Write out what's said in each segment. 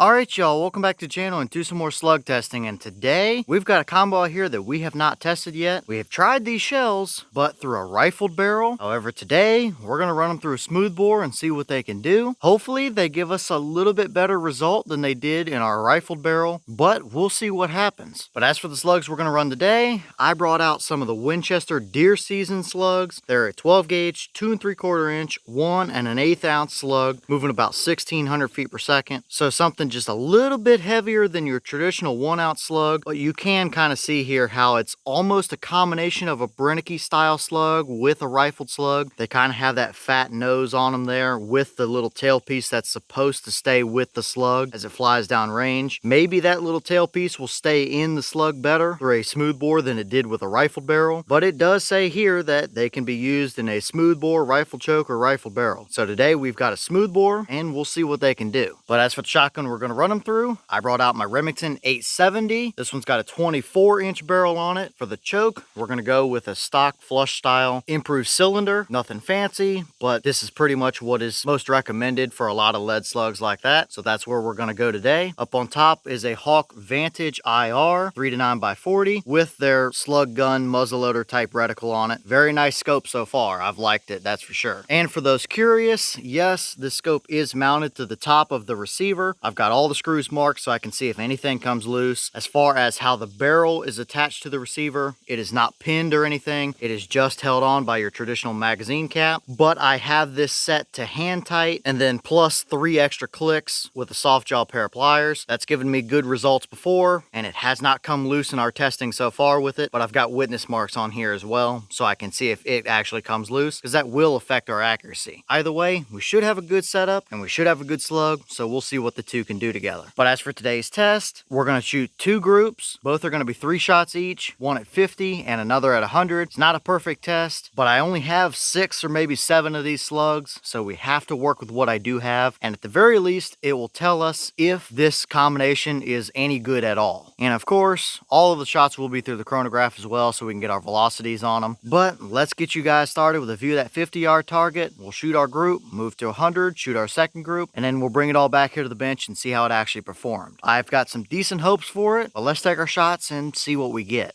Alright y'all, welcome back to the channel and do some more slug testing, and today we've got a combo out here that we have not tested yet. We have tried these shells, but through a rifled barrel. However, today we're going to run them through a smoothbore and see what they can do. Hopefully they give us a little bit better result than they did in our rifled barrel, but we'll see what happens. But as for the slugs we're going to run today, I brought out some of the Winchester Deer season slugs. They're a 12 gauge, 2 3/4 inch, 1 1/8 ounce slug, moving about 1600 feet per second. So something just a little bit heavier than your traditional 1 ounce slug, but you can kind of see here how it's almost a combination of a Brennicky style slug with a rifled slug. They kind of have that fat nose on them there with the little tailpiece that's supposed to stay with the slug as it flies down range. Maybe that little tailpiece will stay in the slug better through a smoothbore than it did with a rifled barrel, but it does say here that they can be used in a smoothbore, rifle choke, or rifled barrel. So today we've got a smoothbore and we'll see what they can do. But as for the shotgun we're going to run them through, I brought out my Remington 870. This one's got a 24-inch barrel on it. For the choke, we're going to go with a stock flush style improved cylinder. Nothing fancy, but this is pretty much what is most recommended for a lot of lead slugs like that. So that's where we're going to go today. Up on top is a Hawk Vantage IR 3 to 9x40 with their slug gun muzzleloader type reticle on it. Very nice scope so far. I've liked it, that's for sure. And for those curious, yes, this scope is mounted to the top of the receiver. I've got all the screws marked so I can see if anything comes loose. As far as how the barrel is attached to the receiver, it is not pinned or anything. It is just held on by your traditional magazine cap, but I have this set to hand tight and then plus 3 extra clicks with a soft jaw pair of pliers. That's given me good results before, and it has not come loose in our testing so far with it, but I've got witness marks on here as well so I can see if it actually comes loose, because that will affect our accuracy. Either way, we should have a good setup and we should have a good slug, so we'll see what the two can do together. But as for today's test, we're going to shoot 2 groups. Both are going to be 3 shots each, one at 50 and another at 100. It's not a perfect test, but I only have 6 or maybe 7 of these slugs, so we have to work with what I do have, and at the very least it will tell us if this combination is any good at all. And of course, all of the shots will be through the chronograph as well so we can get our velocities on them. But let's get you guys started with a view of that 50-yard target. We'll shoot our group, move to 100, shoot our second group, and then we'll bring it all back here to the bench and see how it actually performed. I've got some decent hopes for it, but let's take our shots and see what we get.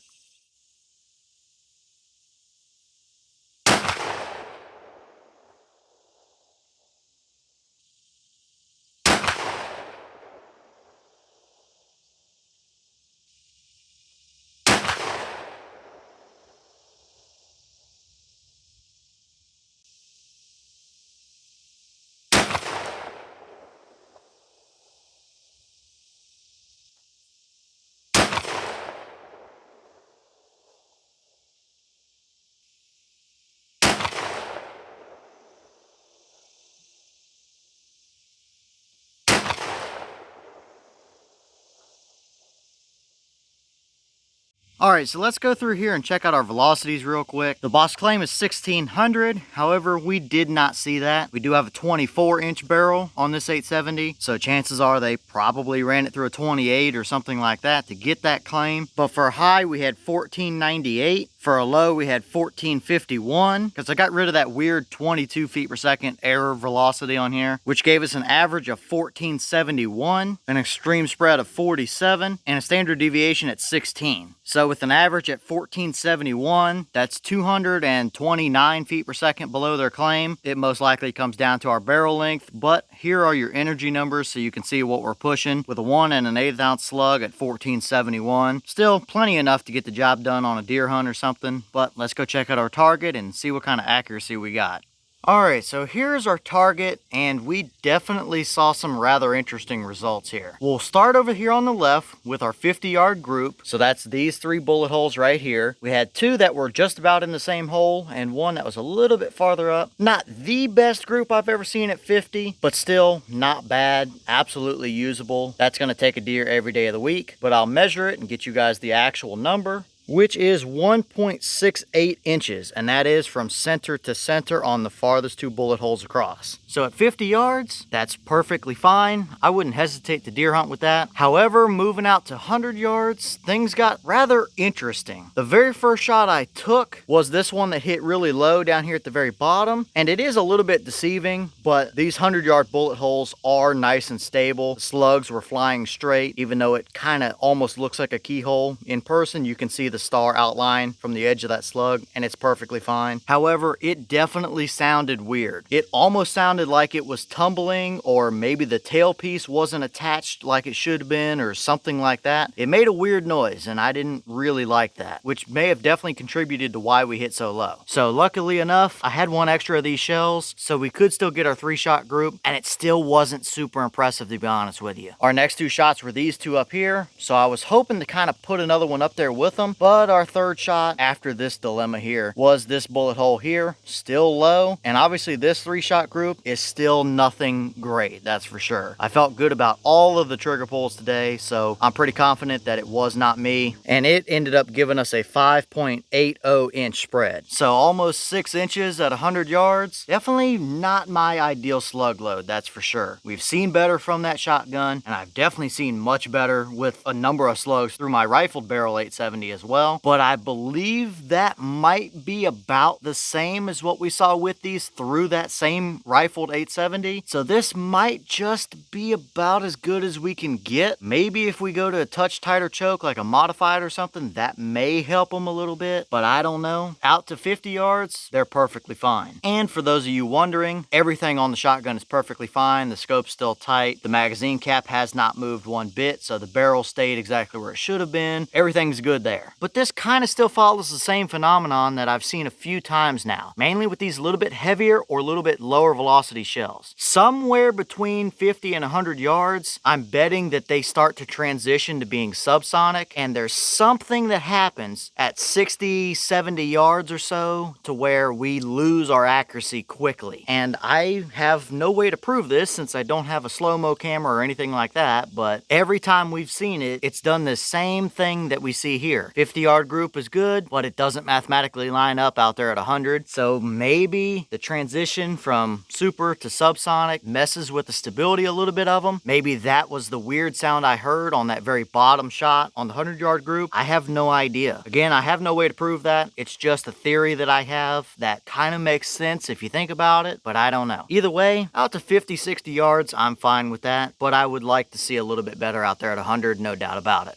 Alright, so let's go through here and check out our velocities real quick. The boss claim is 1600, however, we did not see that. We do have a 24-inch barrel on this 870, so chances are they probably ran it through a 28 or something like that to get that claim. But for a high, we had 1498. For a low, we had 1451, because I got rid of that weird 22 feet per second error velocity on here, which gave us an average of 1471, an extreme spread of 47, and a standard deviation at 16. So with an average at 1471, that's 229 feet per second below their claim. It most likely comes down to our barrel length, but here are your energy numbers so you can see what we're pushing with a 1 1/8 ounce slug at 1471. Still plenty enough to get the job done on a deer hunt or something, but let's go check out our target and see what kind of accuracy we got. Alright, so here's our target, and we definitely saw some rather interesting results here. We'll start over here on the left with our 50-yard group. So that's these 3 bullet holes right here. We had 2 that were just about in the same hole, and 1 that was a little bit farther up. Not the best group I've ever seen at 50, but still not bad. Absolutely usable. That's going to take a deer every day of the week, but I'll measure it and get you guys the actual number. which is 1.68 inches, and that is from center to center on the farthest 2 bullet holes across. So at 50 yards, that's perfectly fine. I wouldn't hesitate to deer hunt with that. However, moving out to 100 yards, things got rather interesting. The very first shot I took was this one that hit really low down here at the very bottom, and it is a little bit deceiving, but these 100-yard bullet holes are nice and stable. The slugs were flying straight, even though it kind of almost looks like a keyhole. In person, you can see the star outline from the edge of that slug, and it's perfectly fine. However, it definitely sounded weird. It almost sounded like it was tumbling, or maybe the tailpiece wasn't attached like it should have been, or something like that. It made a weird noise, and I didn't really like that, which may have definitely contributed to why we hit so low. So luckily enough, I had one extra of these shells, so we could still get our 3-shot group, and it still wasn't super impressive, to be honest with you. Our next 2 shots were these 2 up here, so I was hoping to kind of put another one up there with them, but our 3rd shot after this dilemma here was this bullet hole here, still low, and obviously this 3-shot group is still nothing great, that's for sure. I felt good about all of the trigger pulls today, so I'm pretty confident that it was not me, and it ended up giving us a 5.80 inch spread. So almost 6 inches at 100 yards. Definitely not my ideal slug load, that's for sure. We've seen better from that shotgun, and I've definitely seen much better with a number of slugs through my rifled barrel 870 as well, but I believe that might be about the same as what we saw with these through that same rifled 870. So this might just be about as good as we can get. Maybe if we go to a touch tighter choke like a modified or something, that may help them a little bit, but I don't know. Out to 50 yards, they're perfectly fine. And for those of you wondering, everything on the shotgun is perfectly fine. The scope's still tight. The magazine cap has not moved one bit, so the barrel stayed exactly where it should have been. Everything's good there. But this kind of still follows the same phenomenon that I've seen a few times now, mainly with these little bit heavier or a little bit lower velocity shells. Somewhere between 50 and 100 yards, I'm betting that they start to transition to being subsonic, and there's something that happens at 60, 70 yards or so to where we lose our accuracy quickly. And I have no way to prove this since I don't have a slow-mo camera or anything like that, but every time we've seen it, it's done the same thing that we see here. 50-yard group is good, but it doesn't mathematically line up out there at 100. So maybe the transition from super to subsonic messes with the stability a little bit of them. Maybe that was the weird sound I heard on that very bottom shot on the 100-yard group. I have no idea. Again, I have no way to prove that. It's just a theory that I have that kind of makes sense if you think about it, but I don't know. Either way, out to 50, 60 yards, I'm fine with that, but I would like to see a little bit better out there at 100, no doubt about it.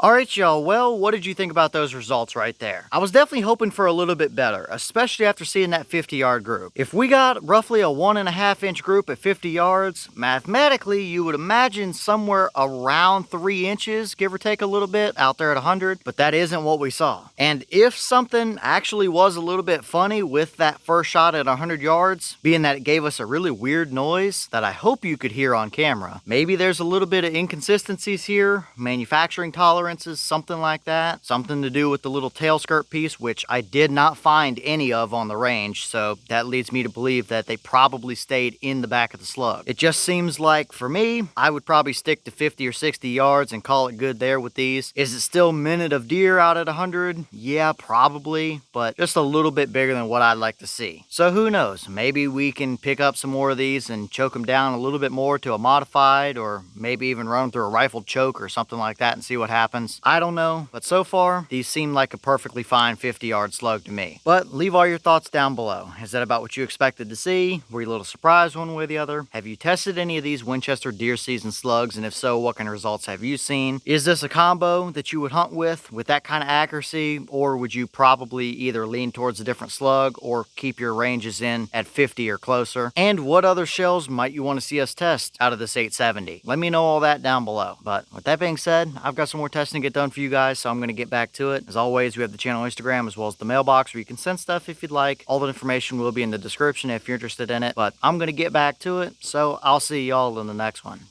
Alright y'all, well, what did you think about those results right there? I was definitely hoping for a little bit better, especially after seeing that 50-yard group. If we got roughly a 1.5 inch group at 50 yards, mathematically you would imagine somewhere around 3 inches, give or take a little bit, out there at 100, but that isn't what we saw. And if something actually was a little bit funny with that first shot at 100 yards, being that it gave us a really weird noise that I hope you could hear on camera, maybe there's a little bit of inconsistencies here, manufacturing tolerance, something like that. Something to do with the little tail skirt piece, which I did not find any of on the range, so that leads me to believe that they probably stayed in the back of the slug. It just seems like, for me, I would probably stick to 50 or 60 yards and call it good there with these. Is it still minute of deer out at 100? Yeah, probably, but just a little bit bigger than what I'd like to see. So who knows? Maybe we can pick up some more of these and choke them down a little bit more to a modified, or maybe even run them through a rifled choke or something like that and see what happens. I don't know, but so far, these seem like a perfectly fine 50-yard slug to me. But leave all your thoughts down below. Is that about what you expected to see? Were you a little surprised one way or the other? Have you tested any of these Winchester Deer season slugs, and if so, what kind of results have you seen? Is this a combo that you would hunt with that kind of accuracy, or would you probably either lean towards a different slug or keep your ranges in at 50 or closer? And what other shells might you want to see us test out of this 870? Let me know all that down below. But with that being said, I've got some more testing to get done for you guys, so I'm going to get back to it. As always, we have the channel Instagram as well as the mailbox where you can send stuff if you'd like. All the information will be in the description if you're interested in it, but I'm going to get back to it, so I'll see y'all in the next one.